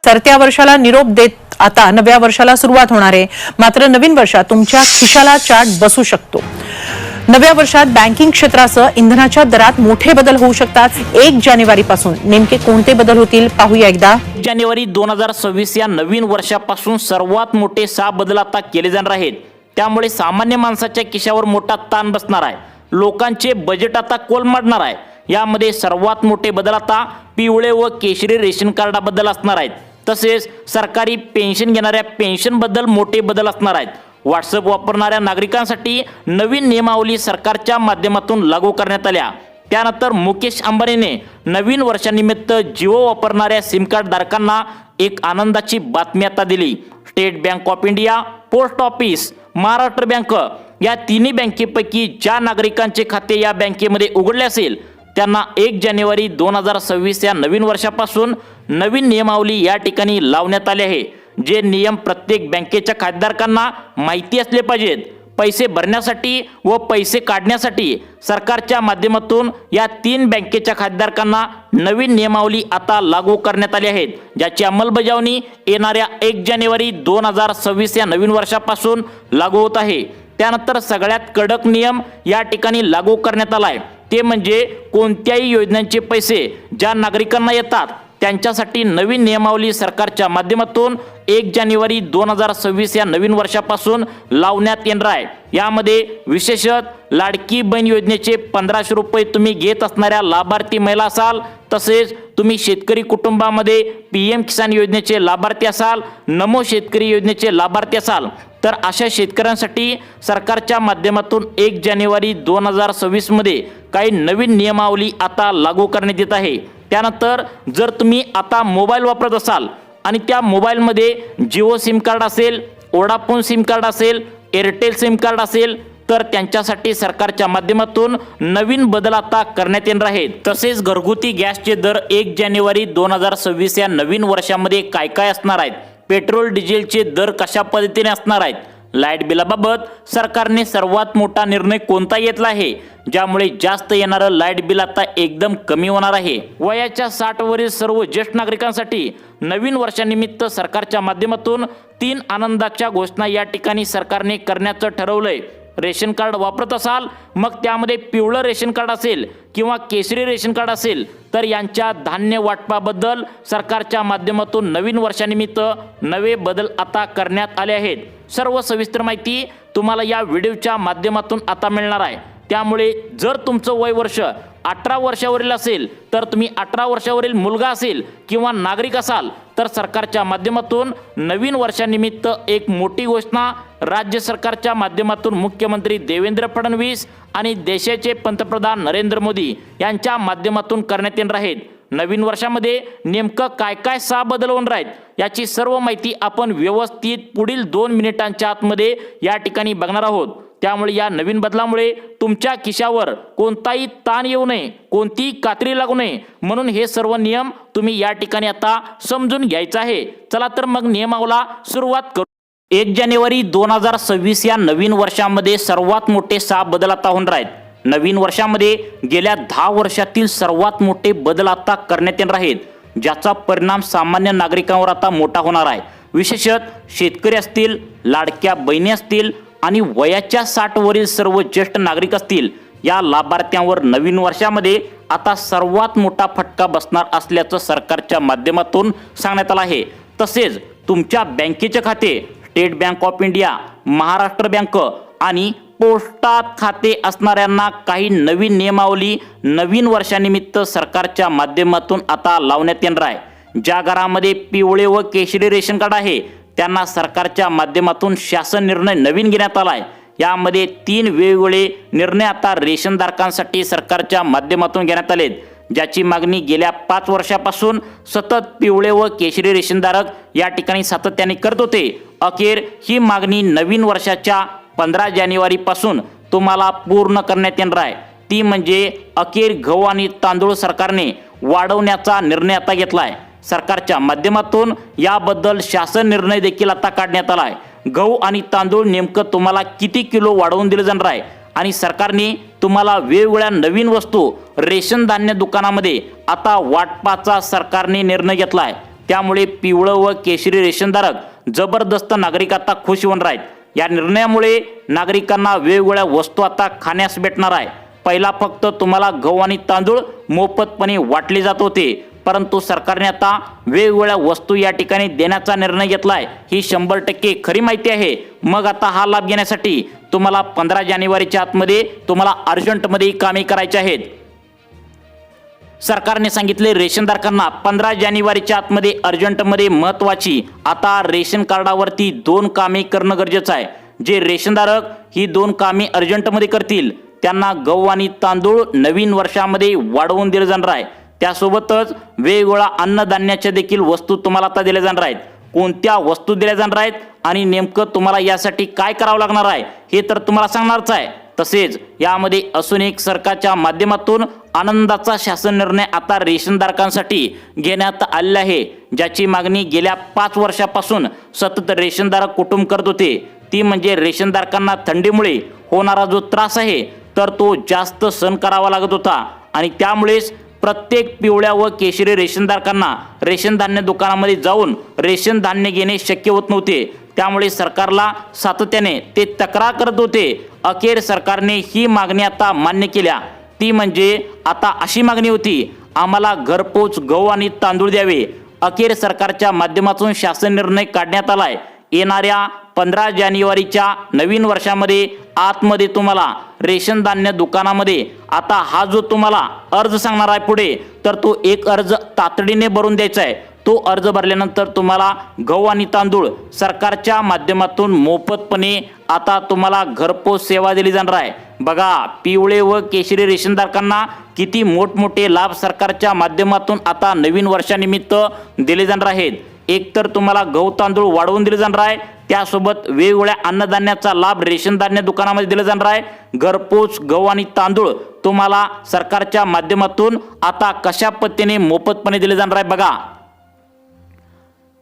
सरत्या वर्षाला निरोप देत आता नव्या वर्षाला सुरुवात होणार आहे। मात्र नवीन वर्षात तुमच्या खिशाला चाट बसू शकतो। नव्या वर्षात बँकिंग क्षेत्रासह इंधनाच्या दरात मोठे बदल होऊ शकतात। 1 जानेवारीपासून नेमके कोणते बदल होतील पाहूया एकदा। जानेवारी 2026 या नवीन वर्षापासून सर्वात मोठे 6 बदल आता केले जाणार आहेत। त्यामुळे सामान्य माणसाच्या खिशावर मोठा ताण बसणार आहे। लोकांचे बजेट आता कोलमडणार आहे। यामध्ये सर्वात मोठे बदल आता पिवळे व केशरी रेशन कार्डाबद्दल असणार आहेत। तसेच सरकारी पेन्शन घेणाऱ्या पेन्शनबद्दल मोठे बदल असणार आहेत। व्हॉट्सअप वापरणाऱ्या नागरिकांसाठी नवीन नियमावली सरकारच्या माध्यमातून लागू करण्यात आल्या। त्यानंतर मुकेश अंबानीने नवीन वर्षानिमित्त जिओ वापरणाऱ्या सिम कार्ड धारकांना एक आनंदाची बातमी आता दिली। State bank of India, post office, Maharashtra bank या तिन्ही बँकेपैकी ज्या नागरिकांचे खाते या बँकेमध्ये उघडले असेल त्यांना 1 जानेवारी 2026 या नवीन वर्षापासून नवीन नियमावली या ठिकाणी लावण्यात आले आहे। जे नियम प्रत्येक बँकेच्या खातेदारांना माहिती असले पाहिजेत। पैसे भरण्यासाठी व पैसे काढण्यासाठी सरकारच्या माध्यमातून या 3 बँकेच्या खातेदारांना नवीन नियमावली आता लागू करण्यात आली आहेत, ज्याची अंमलबजावणी येणाऱ्या 1 जानेवारी 2026 या नवीन वर्षापासून लागू होत आहे। त्यानंतर सगळ्यात कडक नियम या ठिकाणी लागू करण्यात आलाय, ते म्हणजे कोणत्याही योजनांचे पैसे ज्या नागरिकांना येतात त्यांच्यासाठी नवीन नियमावली सरकारच्या माध्यमातून 1 जानेवारी 2026 या नवीन वर्षापासून लावण्यात येणार आहे। यामध्ये विशेषतः लाडकी बहीण योजनेचे 1500 रुपये तुम्ही घेत असणाऱ्या लाभार्थी महिला असाल, तसेच तुम्ही शेतकरी कुटुंबामध्ये PM किसान योजनेचे लाभार्थी असाल, नमो शेतकरी योजनेचे लाभार्थी असाल, तर अशा शेतकऱ्यांसाठी सरकारच्या माध्यमातून 1 जानेवारी 2026 मध्ये काही नवीन नियमावली आता लागू करण्यात येत आहे। त्यानंतर जर तुम्ही आता मोबाईल वापरत असाल आणि त्या मोबाईलमध्ये जिओ सिम कार्ड असेल, वोडाफोन सिम कार्ड असेल, एअरटेल सिम कार्ड असेल, तर त्यांच्यासाठी सरकारच्या माध्यमातून नवीन बदल आता करण्यात येणार आहेत। तसेच घरगुती गॅसचे दर 1 जानेवारी 2026 या नवीन वर्षामध्ये काय काय असणार आहेत, पेट्रोल डिझेलचे दर कशा पद्धतीने असणार आहेत, लाईट बिलाबाबत सरकारने सर्वात मोठा निर्णय कोणता घेतला आहे, ज्यामुळे जास्त येणारं लाईट बिल आता एकदम कमी होणार आहे। वयाच्या 60 वरील सर्व ज्येष्ठ नागरिकांसाठी नवीन वर्षानिमित्त सरकारच्या माध्यमातून 3 आनंदाच्या घोषणा या ठिकाणी सरकारने करण्याचं ठरवलंय। रेशन कार्ड वापरत असाल, मग त्यामध्ये पिवळं रेशन कार्ड असेल किंवा केशरी रेशन कार्ड असेल, तर यांच्या धान्य वाटपाबद्दल सरकारच्या माध्यमातून नवीन वर्षानिमित्त नवे बदल आता करण्यात आले आहेत। सर्व सविस्तर माहिती तुम्हाला या व्हिडिओच्या माध्यमातून आता मिळणार आहे। त्यामुळे जर तुमचं वय वर्ष 18 वर्षावरील असेल, तर तुम्ही 18 वर्षावरील मुलगा असेल किंवा नागरिक असाल, तर सरकारच्या माध्यमातून नवीन वर्षानिमित्त एक मोठी घोषणा राज्य सरकारच्या माध्यमातून मुख्यमंत्री देवेंद्र फडणवीस आणि देशाचे पंतप्रधान नरेंद्र मोदी यांच्या माध्यमातून करण्यात येणार आहेत। नवीन वर्षामध्ये नेमकं काय काय 6 बदल होणार आहेत याची सर्व माहिती आपण व्यवस्थित पुढील 2 मिनिटांच्या आतमध्ये या ठिकाणी बघणार आहोत। त्यामुळे या नवीन बदलामुळे तुमच्या खिशावर कोणताही ताण येऊ नये, कोणतीही कात्री लागू नये, म्हणून हे सर्व नियम तुम्ही या ठिकाणी आता समजून घ्यायचं आहे। चला तर मग नियमावला सुरुवात करू। 1 जानेवारी 2026 या नवीन वर्षामध्ये सर्वात मोठे 6 बदल आता होणार आहेत। नवीन वर्षामध्ये गेल्या 10 वर्षातील सर्वात मोठे बदल आता करण्यात येणार आहेत, ज्याचा परिणाम सामान्य नागरिकांवर आता मोठा होणार आहे। विशेषतः शेतकरी असतील, लाडक्या बहिणी असतील आणि वयाच्या 60 वरील सर्व ज्येष्ठ नागरिक असतील, या लाभार्थ्यांवर नवीन वर्षामध्ये आता सर्वात मोठा फटका बसणार असल्याचं सरकारच्या माध्यमातून सांगण्यात आलं आहे। तसेच तुमच्या बँकेचे खाते state bank of India, Maharashtra bank आणि पोस्टात खाते असणाऱ्यांना काही नवीन नियमावली नवीन वर्षानिमित्त सरकारच्या माध्यमातून आता लावण्यात येणार आहे। ज्या घरामध्ये पिवळे व केशरी रेशन कार्ड आहे त्यांना सरकारच्या माध्यमातून शासन निर्णय नवीन घेण्यात आलाय। यामध्ये 3 वेगवेगळे निर्णय आता रेशनधारकांसाठी सरकारच्या माध्यमातून घेण्यात आलेत, ज्याची मागणी गेल्या 5 वर्षापासून सतत पिवळे व केशरी रेशनधारक या ठिकाणी सातत्याने करत होते। अखेर ही मागणी नवीन वर्षाच्या 15 जानेवारीपासून तुम्हाला पूर्ण करण्यात येणार आहे। ती म्हणजे अखेर गहू आणि तांदूळ सरकारने वाढवण्याचा निर्णय आता घेतला आहे। सरकारच्या माध्यमातून याबद्दल शासन निर्णय देखील आता काढण्यात आला आहे। गहू आणि तांदूळ नेमकं तुम्हाला किती किलो वाढवून दिले जाणार आहे आणि सरकारने तुम्हाला वेगवेगळ्या नवीन वस्तू रेशन धान्य दुकानामध्ये आता वाटपाचा सरकारने निर्णय घेतला आहे। त्यामुळे पिवळं व केशरी रेशनधारक जबरदस्त नागरिक आता खुश होऊन आहेत. या निर्णयामुळे नागरिकांना वेगवेगळ्या वस्तू आता खाण्यास भेटणार आहे. पहिला फक्त तुम्हाला गहू आणि तांदूळ मोफतपणे वाटले जात होते, परंतु सरकारने आता वेगवेगळ्या वस्तू या ठिकाणी देण्याचा निर्णय घेतलाय. ही 100% खरी माहिती आहे. मग आता हा लाभ घेण्यासाठी तुम्हाला 15 जानेवारीच्या आतमध्ये तुम्हाला अर्जंटमध्ये कामे करायची आहेत. सरकारने सांगितले रेशनधारकांना 15 जानेवारीच्या आतमध्ये अर्जंटमध्ये महत्त्वाची आता रेशन कार्डावरती 2 कामे करणं गरजेचं आहे. जे रेशनधारक ही 2 कामे अर्जंटमध्ये करतील त्यांना गहू आणि तांदूळ नवीन वर्षामध्ये वाढवून दिले जाणार आहे. त्यासोबतच वेगवेगळ्या अन्नधान्याच्या देखील वस्तू तुम्हाला आता दिल्या जाणार आहेत. कोणत्या वस्तू दिल्या जाणार आहेत आणि नेमकं तुम्हाला यासाठी काय करावं लागणार आहे हे तर तुम्हाला सांगणारच आहे. तसेच यामध्ये असून एक सरकारच्या माध्यमातून आनंदाचा शासन निर्णय आता रेशनधारकांसाठी घेण्यात आलेला आहे. ज्याची मागणी गेल्या 5 वर्षापासून सतत रेशनधारक कुटुंब करत होते, ती म्हणजे रेशनधारकांना थंडीमुळे होणारा जो त्रास आहे तर तो जास्त सहन करावा लागत होता आणि त्यामुळेच प्रत्येक पिवळ्या व केशरी रेशनधारकांना रेशन धान्य दुकानामध्ये जाऊन रेशन धान्य घेणे शक्य होत नव्हते. त्यामुळे सरकारला सातत्याने ते तक्रार करत होते. अखेर सरकारने ही मागणी आता मान्य केल्या. ती म्हणजे आता अशी मागणी होती, आम्हाला घरपोच गहू आणि तांदूळ द्यावे. अखेर सरकारच्या माध्यमातून शासन निर्णय काढण्यात आलाय. येणाऱ्या 15 जानेवारीच्या नवीन वर्षामध्ये आतमध्ये तुम्हाला रेशन धान्य दुकानामध्ये आता हा जो तुम्हाला अर्ज सांगणार आहे पुढे, तर तो एक अर्ज तातडीने भरून द्यायचा आहे. तो अर्ज भरल्यानंतर तुम्हाला गहू आणि तांदूळ सरकारच्या माध्यमातून मोफतपणे आता तुम्हाला घरपोच सेवा दिली जाणार आहे. बघा, पिवळे व केशरी रेशनधारकांना किती मोठमोठे लाभ सरकारच्या माध्यमातून आता नवीन वर्षानिमित्त दिले जाणार आहेत. एकतर तुम्हाला गहू तांदूळ वाढवून दिले जाणार आहे, त्यासोबत वेगवेगळ्या अन्नधान्याचा लाभ रेशन धान्य दुकानामध्ये दिला जाणार आहे. घरपोच गहू आणि तांदूळ तुम्हाला सरकारच्या माध्यमातून आता कशा पद्धतीने मोफतपणे दिले जाणार आहे. बघा,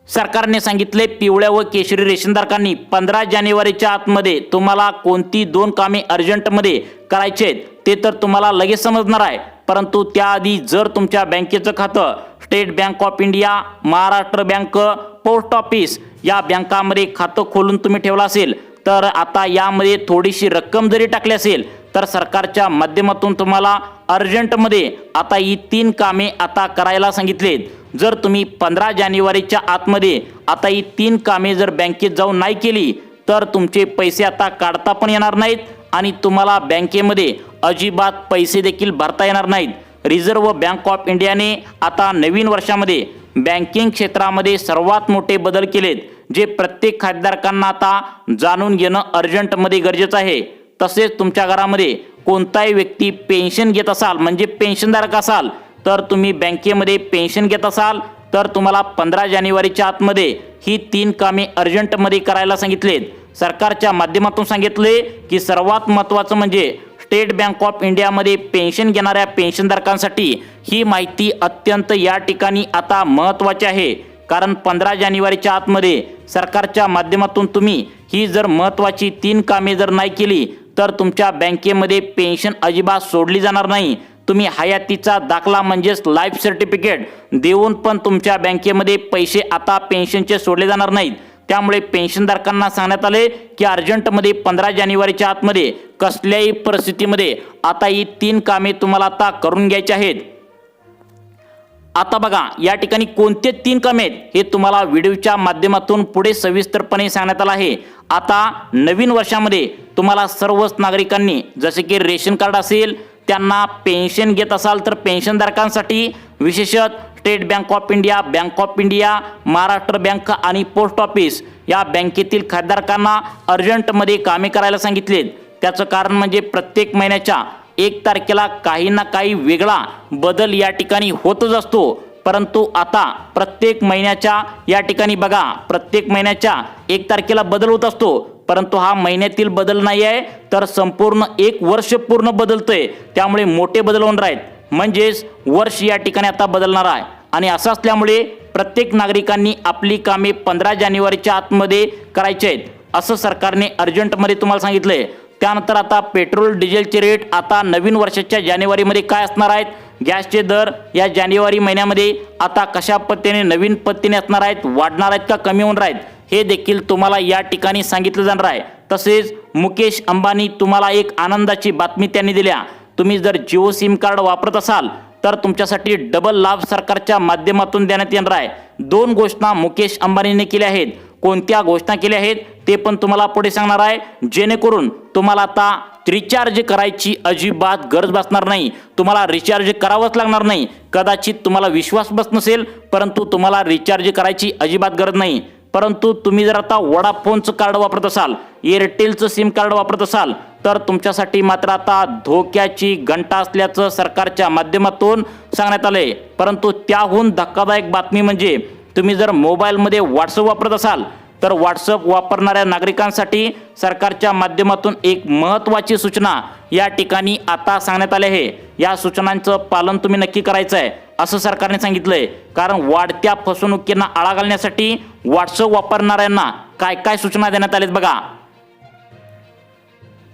सरकारने सांगितले पिवळ्या व केशरी रेशनधारकांनी 15 जानेवारीच्या आतमध्ये तुम्हाला कोणती 2 कामे अर्जंटमध्ये करायचे आहेत ते तर तुम्हाला लगेच समजणार आहे. परंतु त्याआधी जर तुमच्या बँकेचं खातं state bank of India, Maharashtra bank, post office या बँकामध्ये खातं खोलून तुम्ही ठेवलं असेल तर आता यामध्ये थोडीशी रक्कम जरी टाकली असेल तर सरकारच्या माध्यमातून तुम्हाला अर्जंटमध्ये आता ही 3 कामे आता करायला सांगितलेत. जर तुम्ही 15 जानेवारीच्या आतमध्ये आता ही 3 कामे जर बँकेत जाऊन नाही केली तर तुमचे पैसे आता काढता पण येणार नाहीत आणि तुम्हाला बँकेमध्ये अजिबात पैसे देखील भरता येणार नाहीत. रिझर्व्ह बँक ऑफ इंडियाने आता नवीन वर्षामध्ये बँकिंग क्षेत्रामध्ये सर्वात मोठे बदल केलेत, जे प्रत्येक खातेदारांना आता जाणून घेणं अर्जंटमध्ये गरजेचं आहे. तसेच तुमच्या घरामध्ये कोणताही व्यक्ती पेन्शन घेत असाल म्हणजे पेन्शनधारक असाल तर तुम्ही बँकेमध्ये पेन्शन घेत असाल तर तुम्हाला 15 जानेवारीच्या आतमध्ये ही 3 कामे अर्जंटमध्ये करायला सांगितलेत. सरकारच्या माध्यमातून सांगितले की सर्वात महत्त्वाचं म्हणजे स्टेट बँक ऑफ इंडियामध्ये पेन्शन घेणाऱ्या पेन्शनधारकांसाठी ही माहिती अत्यंत या ठिकाणी आता महत्त्वाची आहे. कारण 15 जानेवारीच्या आतमध्ये सरकारच्या माध्यमातून तुम्ही ही जर महत्त्वाची 3 कामे जर नाही केली तर तुमच्या बँकेमध्ये पेन्शन अजिबात सोडली जाणार नाही. तुम्ही हयातीचा दाखला म्हणजेच लाईफ सर्टिफिकेट देऊन पण तुमच्या बँकेमध्ये पैसे आता पेन्शनचे सोडले जाणार नाहीत. त्यामुळे पेन्शनधारकांना सांगण्यात आले की अर्जंटमध्ये 15 जानेवारीच्या आतमध्ये कसल्याही परिस्थितीमध्ये आता ही 3 कामे तुम्हाला आता करून घ्यायची आहेत. आता बघा, या ठिकाणी कोणते 3 कामे आहेत हे तुम्हाला व्हिडिओच्या माध्यमातून पुढे सविस्तरपणे सांगण्यात आलं आहे. आता नवीन वर्षामध्ये तुम्हाला सर्वच नागरिकांनी जसे की रेशन कार्ड असेल, त्यांना पेन्शन घेत असाल तर पेन्शनधारकांसाठी विशेषतः state bank of India, bank of India, Maharashtra bank आणि पोस्ट ऑफिस या बँकेतील खातेदारांना अर्जंटमध्ये कामे करायला सांगितलेत. त्याचं कारण म्हणजे प्रत्येक महिन्याच्या 1 तारखेला काही ना काही वेगळा बदल या ठिकाणी होतच असतो. परंतु आता प्रत्येक महिन्याच्या या ठिकाणी बघा, प्रत्येक महिन्याच्या 1 तारखेला बदल होत असतो, परंतु हा महिन्यातील बदल नाही आहे तर संपूर्ण 1 वर्ष पूर्ण बदलतोय. त्यामुळे मोठे बदल होणार आहेत, म्हणजेच वर्ष या ठिकाणी आता बदलणार आहे. आणि असं असल्यामुळे प्रत्येक नागरिकांनी आपली कामे 15 जानेवारीच्या आतमध्ये करायची आहेत असं सरकारने अर्जंटमध्ये तुम्हाला सांगितलंय. त्यानंतर आता पेट्रोल डिझेलचे रेट आता नवीन वर्षाच्या जानेवारीमध्ये काय असणार आहेत गॅसचे दर या जानेवारी महिन्यामध्ये आता कशा पद्धतीने नवीन पद्धतीने असणार आहेत, वाढणार आहेत का कमी होणार आहेत, हे देखील तुम्हाला या ठिकाणी सांगितलं जाणार आहे. तसेच मुकेश अंबानी तुम्हाला एक आनंदाची बातमी त्यांनी दिल्या. तुम्ही जर जिओ सिम कार्ड वापरत असाल तर तुमच्यासाठी डबल लाभ सरकारच्या माध्यमातून देण्यात येणार आहे. 2 घोषणा मुकेश अंबानीने केल्या आहेत. कोणत्या घोषणा केल्या आहेत ते पण तुम्हाला पुढे सांगणार आहे, जेणेकरून तुम्हाला आता रिचार्ज करायची अजिबात गरज बसणार नाही. तुम्हाला रिचार्ज करावंच लागणार नाही. कदाचित तुम्हाला विश्वास बसत नसेल, परंतु तुम्हाला रिचार्ज करायची अजिबात गरज नाही. परंतु तुम्ही जर आता वोडाफोनचं कार्ड वापरत असाल, एअरटेलचं सिम कार्ड वापरत असाल तर तुमच्यासाठी मात्र आता धोक्याची घंटा असल्याचं सरकारच्या माध्यमातून सांगण्यात आलंय. परंतु त्याहून धक्कादायक बातमी म्हणजे तुम्ही जर मोबाईलमध्ये व्हॉट्सअप वापरत असाल तर व्हॉट्सअप वापरणाऱ्या नागरिकांसाठी सरकारच्या माध्यमातून एक महत्त्वाची सूचना या ठिकाणी आता सांगण्यात आली आहे. या सूचनांचं पालन तुम्ही नक्की करायचं आहे असं सरकारने सांगितलंय. कारण वाढत्या फसवणुकींना आळा घालण्यासाठी व्हॉट्सअप वापरणाऱ्यांना काय काय सूचना देण्यात आल्यात बघा.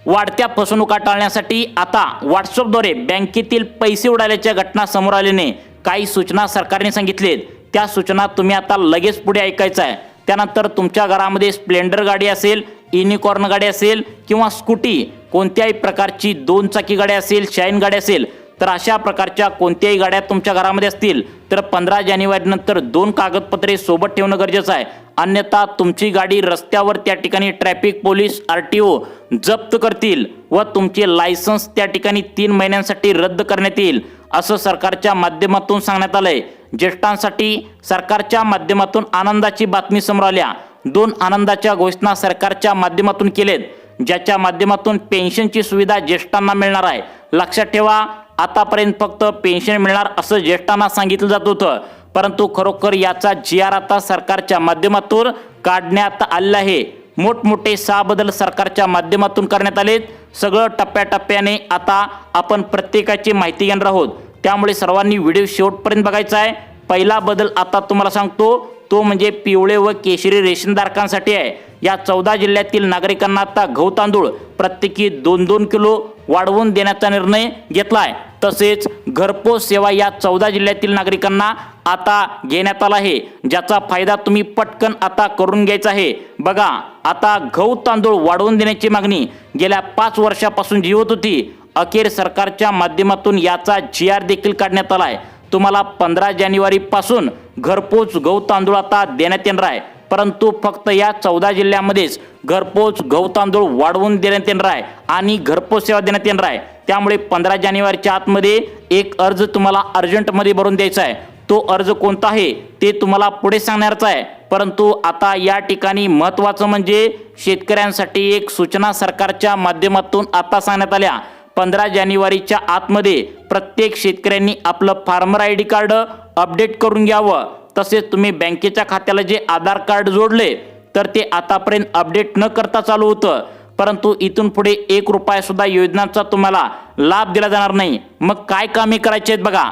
वाढत्या फसवणुका टाळण्यासाठी आता व्हॉट्सअपद्वारे बँकेतील पैसे उडाल्याच्या घटना समोर आल्याने काही सूचना सरकारने सांगितलेत. त्या सूचना तुम्ही आता लगेच पुढे ऐकायचं आहे. त्यानंतर तुमच्या घरामध्ये स्प्लेंडर गाडी असेल, युनिकॉर्न गाडी असेल किंवा स्कूटी, कोणत्याही प्रकारची 2 चाकी गाडी असेल, शाईन गाडी असेल, तर अशा प्रकारच्या कोणत्याही गाड्या तुमच्या घरामध्ये असतील तर 15 जानेवारी नंतर 2 कागदपत्रे सोबत ठेवणं गरजेचं आहे. अन्यथा तुमची गाडी रस्त्यावर त्या ठिकाणी ट्रॅफिक पोलीस RTO जप्त करतील व तुमचे लायसन्स त्या ठिकाणी 3 महिन्यांसाठी रद्द करण्यात येईल असं सरकारच्या माध्यमातून सांगण्यात आलंय. ज्येष्ठांसाठी सरकारच्या माध्यमातून आनंदाची बातमी समोर आल्या. 2 आनंदाच्या घोषणा सरकारच्या माध्यमातून केलेत, ज्याच्या माध्यमातून पेन्शनची सुविधा ज्येष्ठांना मिळणार आहे. लक्षात ठेवा, आतापर्यंत फक्त पेन्शन मिळणार असं ज्येष्ठांना सांगितलं जात होतं, परंतु खरोखर याचा GR आता सरकारच्या माध्यमातून काढण्यात आलेला आहे. मोठमोठे 6 बदल सरकारच्या माध्यमातून करण्यात आलेत. सगळं टप्प्याटप्प्याने आता आपण प्रत्येकाची माहिती घेणार आहोत, त्यामुळे सर्वांनी व्हिडिओ शेवटपर्यंत बघायचा आहे. पहिला बदल आता तुम्हाला सांगतो तो म्हणजे पिवळे व केशरी रेशनधारकांसाठी आहे. या 14 जिल्ह्यातील नागरिकांना आता गहू तांदूळ प्रत्येकी 2-2 किलो वाढवून देण्याचा निर्णय घेतला आहे. तसेच घरपोच सेवा या 14 जिल्ह्यातील नागरिकांना आता घेण्यात आला आहे, ज्याचा फायदा तुम्ही पटकन आता करून घ्यायचा आहे. बघा, आता गहू तांदूळ वाढवून देण्याची मागणी गेल्या 5 वर्षापासून जी होत होती, अखेर सरकारच्या माध्यमातून याचा GR देखील काढण्यात आला आहे. तुम्हाला 15 जानेवारीपासून घरपोच गहू तांदूळ आता देण्यात येणार आहे. परंतु फक्त या 14 जिल्ह्यामध्येच घरपोच गहू तांदूळ वाढवून देण्यात येणार आहे आणि घरपोच सेवा देण्यात येणार आहे. त्यामुळे 15 जानेवारीच्या आतमध्ये एक अर्ज तुम्हाला अर्जंटमध्ये भरून द्यायचा आहे. तो अर्ज कोणता आहे ते तुम्हाला पुढे सांगणारच आहे. परंतु आता या ठिकाणी महत्त्वाचं म्हणजे शेतकऱ्यांसाठी एक सूचना सरकारच्या माध्यमातून आता सांगण्यात आल्या. 15 जानेवारीच्या आतमध्ये प्रत्येक शेतकऱ्यांनी आपलं फार्मर ID कार्ड अपडेट करून घ्यावं. तसेच तुम्ही बँकेच्या खात्याला जे आधार कार्ड जोडले तर ते आतापर्यंत अपडेट न करता चालू होतं, परंतु इथून पुढे 1 रुपया सुद्धा योजनांचा तुम्हाला लाभ दिला जाणार नाही. मग काय कामे करायची आहेत बघा.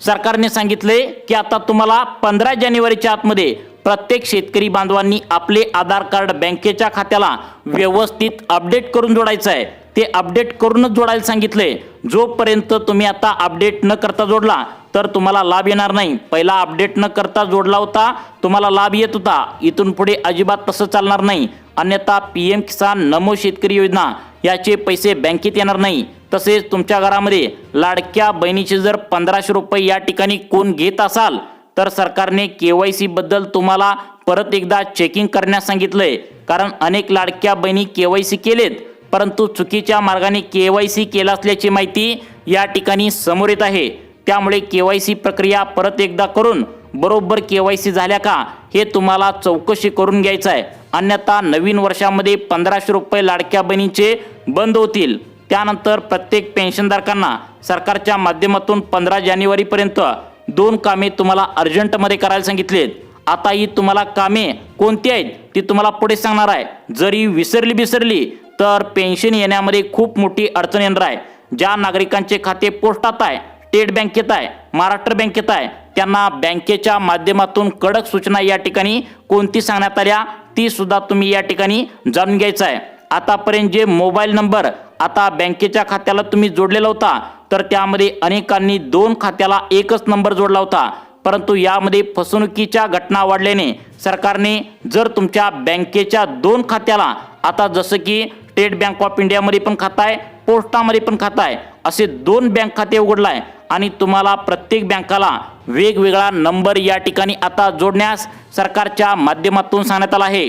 सरकारने सांगितले की आता तुम्हाला 15 जानेवारीच्या आतमध्ये प्रत्येक शेतकरी बांधवांनी आपले आधार कार्ड बँकेच्या खात्याला व्यवस्थित अपडेट करून जोडायचं आहे. ते अपडेट करूनच जोडायला सांगितले. जोपर्यंत तुम्ही आता अपडेट न करता जोडला तर तुम्हाला लाभ येणार नाही. पहिला अपडेट न करता जोडला होता, तुम्हाला लाभ येत होता. इथून पुढे अजिबात तसं चालणार नाही. अन्यथा PM किसान नमो शेतकरी योजना याचे पैसे बँकेत येणार नाही. तसेच तुमच्या घरामध्ये लाडक्या बहिणीचे जर 1500 रुपये या ठिकाणी कोण घेत असाल तर सरकारने KYC बद्दल तुम्हाला परत एकदा चेकिंग करण्यास सांगितलंय. कारण अनेक लाडक्या बहिणी KYC केलेत, परंतु चुकीच्या मार्गाने KYC केला असल्याची माहिती या ठिकाणी समोर येत आहे. त्यामुळे KYC प्रक्रिया परत एकदा करून बरोबर KYC झाल्या का हे तुम्हाला चौकशी करून घ्यायचं आहे. अन्यथा नवीन वर्षामध्ये 1500 रुपये लाडक्या बहिणीचे बंद होतील. त्यानंतर प्रत्येक पेन्शनधारकांना सरकारच्या माध्यमातून 15 जानेवारीपर्यंत 2 कामे तुम्हाला अर्जंटमध्ये करायला सांगितलेत. आता ही तुम्हाला कामे कोणती आहेत ती तुम्हाला पुढे सांगणार आहे. जरी विसरली तर पेन्शन येण्यामध्ये खूप मोठी अडचण येणार आहे. ज्या नागरिकांचे खाते पोस्टात आहे, स्टेट बँकेत आहे, महाराष्ट्र बँकेत आहे, त्यांना बँकेच्या माध्यमातून कडक सूचना या ठिकाणी कोणती सांगण्यात आल्या ती सुद्धा तुम्ही या ठिकाणी जाणून घ्यायचं आहे. आतापर्यंत जे मोबाईल नंबर आता बँकेच्या खात्याला तुम्ही जोडलेला होता, तर त्यामध्ये अनेकांनी 2 खात्याला एकच नंबर जोडला होता. परंतु यामध्ये फसवणुकीच्या घटना वाढल्याने सरकारने जर तुमच्या बँकेच्या 2 खात्याला, आता जसं की स्टेट बँक ऑफ इंडियामध्ये पण खाता आहे, पोस्टामध्ये पण खाता आहे, असे 2 बँक खाते उघडलाय आणि तुम्हाला प्रत्येक बँकाला वेगवेगळा नंबर या ठिकाणी आता जोडण्यास सरकारच्या माध्यमातून सांगण्यात आलं आहे.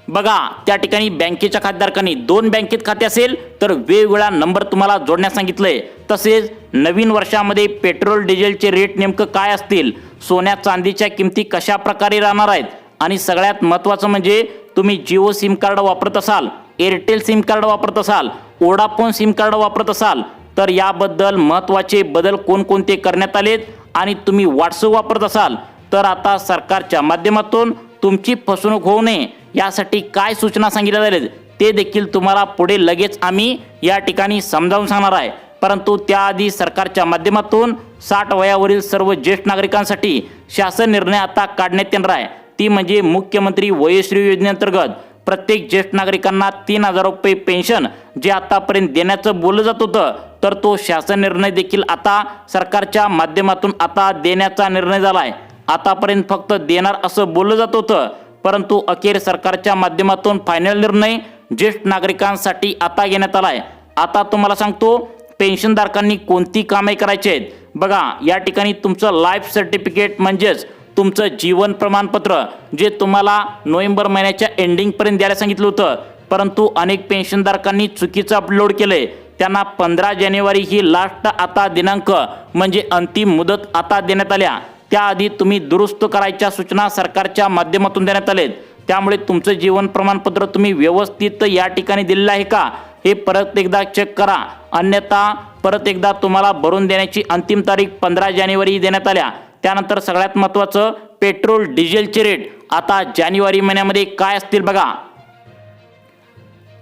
बघा, त्या ठिकाणी बँकेच्या खातेदारांनी 2 बँकेत खाते असेल तर वेगवेगळा नंबर तुम्हाला जोडण्यास सांगितलंय. तसेच नवीन वर्षामध्ये पेट्रोल डिझेलचे रेट नेमकं काय असतील, सोन्या चांदीच्या किमती कशा प्रकारे राहणार आहेत आणि सगळ्यात महत्त्वाचं म्हणजे तुम्ही जिओ सिम कार्ड वापरत असाल, एअरटेल सिम कार्ड वापरत असाल, वोडाफोन सिम कार्ड वापरत असाल तर याबद्दल महत्त्वाचे बदल कोणकोणते करण्यात आलेत आणि तुम्ही व्हॉट्सअप वापरत असाल तर आता सरकारच्या माध्यमातून तुमची फसवणूक होऊ नये यासाठी काय सूचना सांगितल्या आहेत ते देखील तुम्हाला पुढे लगेच आम्ही या ठिकाणी समजावून सांगणार आहे. परंतु त्याआधी सरकारच्या माध्यमातून 60 वयावरील सर्व ज्येष्ठ नागरिकांसाठी शासन निर्णय आता काढण्यात येणार आहे. ती म्हणजे मुख्यमंत्री वयोश्री योजनेअंतर्गत प्रत्येक ज्येष्ठ नागरिकांना 3,000 रुपये पेन्शन जे आतापर्यंत देण्याचं बोललं जात होतं, तर तो शासन निर्णय देखील आता सरकारच्या माध्यमातून आता देण्याचा निर्णय झाला आहे. आतापर्यंत फक्त देणार असं बोललं जात होतं, परंतु अखेर सरकारच्या माध्यमातून फायनल निर्णय ज्येष्ठ नागरिकांसाठी आता घेण्यात आला आहे. आता तुम्हाला सांगतो पेन्शनधारकांनी कोणती कामे करायची आहेत. बघा, या ठिकाणी तुमचं लाईफ सर्टिफिकेट म्हणजेच तुमचं जीवन प्रमाणपत्र जे तुम्हाला नोव्हेंबर महिन्याच्या एंडिंगपर्यंत द्यायला सांगितलं होतं, परंतु अनेक पेन्शनधारकांनी चुकीचं अपलोड केलंय. त्यांना 15 जानेवारी ही लास्ट आता दिनांक म्हणजे अंतिम मुदत आता देण्यात आल्या. त्याआधी तुम्ही दुरुस्त करायच्या सूचना सरकारच्या माध्यमातून देण्यात आलेत. त्यामुळे तुमचं जीवन प्रमाणपत्र तुम्ही व्यवस्थित या ठिकाणी दिलेलं आहे का हे परत एकदा चेक करा, अन्यथा परत एकदा तुम्हाला भरून देण्याची अंतिम तारीख 15 जानेवारी देण्यात आल्या. त्यानंतर सगळ्यात महत्त्वाचं पेट्रोल डिझेलचे रेट आता जानेवारी महिन्यामध्ये काय असतील बघा.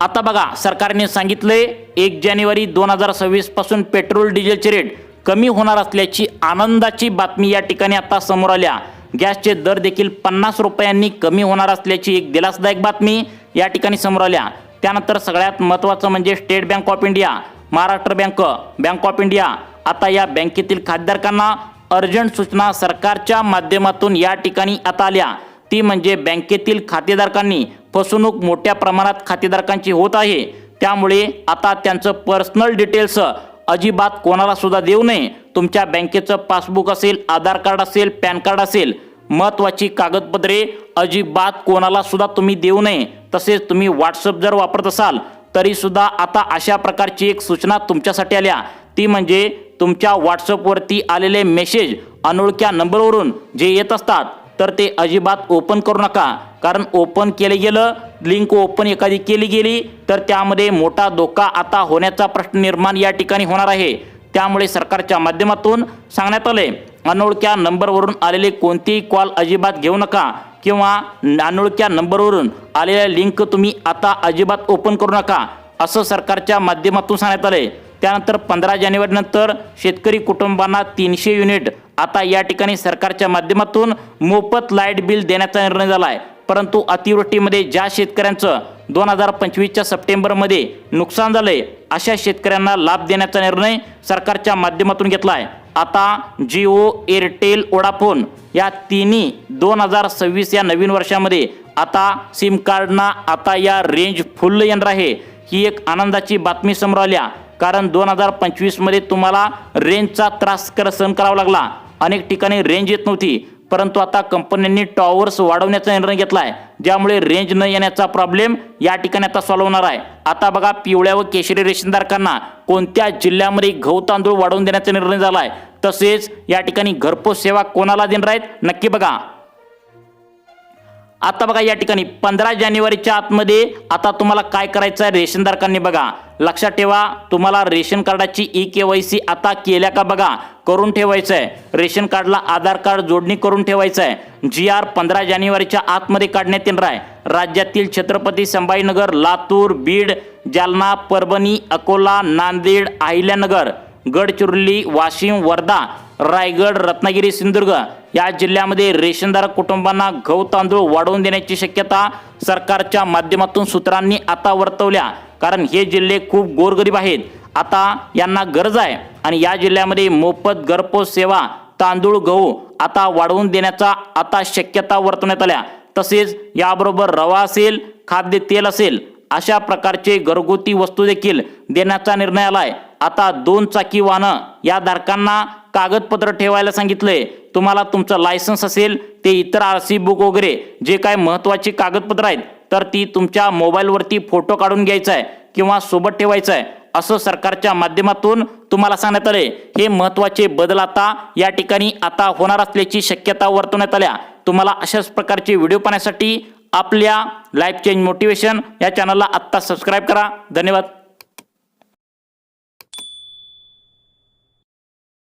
आता बघा, सरकारने सांगितले 1 जानेवारी 2026 पासून पेट्रोल डिझेलचे रेट कमी होणार असल्याची आनंदाची बातमी या ठिकाणी आता समोर आल्या. गॅसचे दर देखील 50 रुपयांनी कमी होणार असल्याची एक दिलासादायक बातमी या ठिकाणी समोर आल्या. त्यानंतर सगळ्यात महत्त्वाचं म्हणजे state bank of India, Maharashtra bank, bank of India आता या बँकेतील खातेदारांना अर्जंट सूचना सरकारच्या माध्यमातून या ठिकाणी आता आल्या. ती म्हणजे बँकेतील खातेदारांनी फसवणूक मोठ्या प्रमाणात खातेदारांची होत आहे. त्यामुळे आता त्यांचं पर्सनल डिटेल्स अजिबात कोणाला सुद्धा देऊ नये. तुमच्या बँकेचं पासबुक असेल, आधार कार्ड असेल, पॅन कार्ड असेल, महत्त्वाची कागदपत्रे अजिबात कोणाला सुद्धा तुम्ही देऊ नये. तसेच तुम्ही व्हॉट्सअप जर वापरत असाल तरी सुद्धा आता अशा प्रकारची एक सूचना तुमच्यासाठी आल्या. ती म्हणजे तुमच्या व्हॉट्सअपवरती आलेले मेसेज अनोळख्या नंबरवरून जे येत असतात तर ते अजिबात ओपन करू नका. कारण ओपन केले गेलं, लिंक ओपन एखादी केली गेली तर त्यामध्ये मोठा धोका आता होण्याचा प्रश्न निर्माण या ठिकाणी होणार आहे. त्यामुळे सरकारच्या माध्यमातून सांगण्यात आले अनोळख्या नंबरवरून आलेले कोणतेही कॉल अजिबात घेऊ नका किंवा अनोळख्या नंबरवरून आलेल्या लिंक तुम्ही आता अजिबात ओपन करू नका असं सरकारच्या माध्यमातून सांगण्यात आले. त्यानंतर 15 जानेवारी नंतर शेतकरी कुटुंबांना 300 युनिट आता या ठिकाणी सरकारच्या माध्यमातून मोफत लाईट बिल देण्याचा निर्णय झाला आहे. परंतु अतिवृष्टीमध्ये ज्या शेतकऱ्यांचं 2025च्या सप्टेंबरमध्ये नुकसान झालंय अशा शेतकऱ्यांना लाभ देण्याचा निर्णय सरकारच्या माध्यमातून घेतला आहे. आता जिओ, एअरटेल, वोडाफोन या तिन्ही 2026 या नवीन वर्षामध्ये आता सिम कार्डना आता या रेंज फुल येणार आहे. ही एक आनंदाची बातमी समोर आल्या. कारण 2025 मध्ये तुम्हाला रेंजचा त्रास सहन करावा लागला. अनेक ठिकाणी रेंज येत नव्हती, परंतु आता कंपन्यांनी टॉवर्स वाढवण्याचा निर्णय घेतला आहे, ज्यामुळे रेंज न येण्याचा प्रॉब्लेम या ठिकाणी आता सॉल्व्ह होणार आहे. आता बघा, पिवळ्या व केशरी रेशनधारकांना कोणत्या जिल्ह्यामध्ये गहू तांदूळ वाढवून देण्याचा निर्णय झाला आहे. तसेच या ठिकाणी घरपोच सेवा कोणाला देणार आहेत नक्की बघा. आता बघा, या ठिकाणी 15 जानेवारीच्या आतमध्ये आता तुम्हाला काय करायचं आहे रेशनधारकांनी बघा. लक्षात ठेवा, तुम्हाला रेशन कार्डाची eKYC आता केल्या का बघा, करून ठेवायचं आहे. रेशन कार्डला आधार कार्ड जोडणी करून ठेवायचं आहे. GR 15 जानेवारीच्या आतमध्ये काढण्यात येणार आहे. राज्यातील छत्रपती संभाजीनगर, लातूर, बीड, जालना, परभणी, अकोला, नांदेड, अहिल्यानगर, गडचिरोली, वाशिम, वर्धा, रायगड, रत्नागिरी, सिंधुदुर्ग या जिल्ह्यामध्ये रेशनधारक कुटुंबांना गहू तांदूळ वाढवून देण्याची शक्यता सरकारच्या माध्यमातून सूत्रांनी आता वर्तवल्या. कारण हे जिल्हे खूप गोरगरीब आहेत. आता यांना गरज आहे आणि या जिल्ह्यामध्ये मोफत घरपोच सेवा तांदूळ गहू आता वाढवून देण्याचा आता शक्यता वर्तवण्यात आल्या. तसेच याबरोबर रवा असेल, खाद्य तेल असेल अशा प्रकारचे घरगुती वस्तू देखील देण्याचा निर्णय आलाय. आता 2 चाकी वाहनं या धारकांना कागदपत्र ठेवायला सांगितलंय. तुम्हाला तुमचं लायसन्स असेल ते इतर RC बुक वगैरे जे काय महत्त्वाची कागदपत्र आहेत तर ती तुमच्या मोबाईलवरती फोटो काढून घ्यायचा आहे किंवा सोबत ठेवायचं आहे असं सरकारच्या माध्यमातून तुम्हाला सांगण्यात आले. हे महत्त्वाचे बदल आता या ठिकाणी आता होणार असल्याची शक्यता वर्तवण्यात आल्या. तुम्हाला अशाच प्रकारचे व्हिडिओ पाहण्यासाठी आपल्या लाईफ चेंज मोटिवेशन या चॅनलला आत्ता सबस्क्राईब करा. धन्यवाद.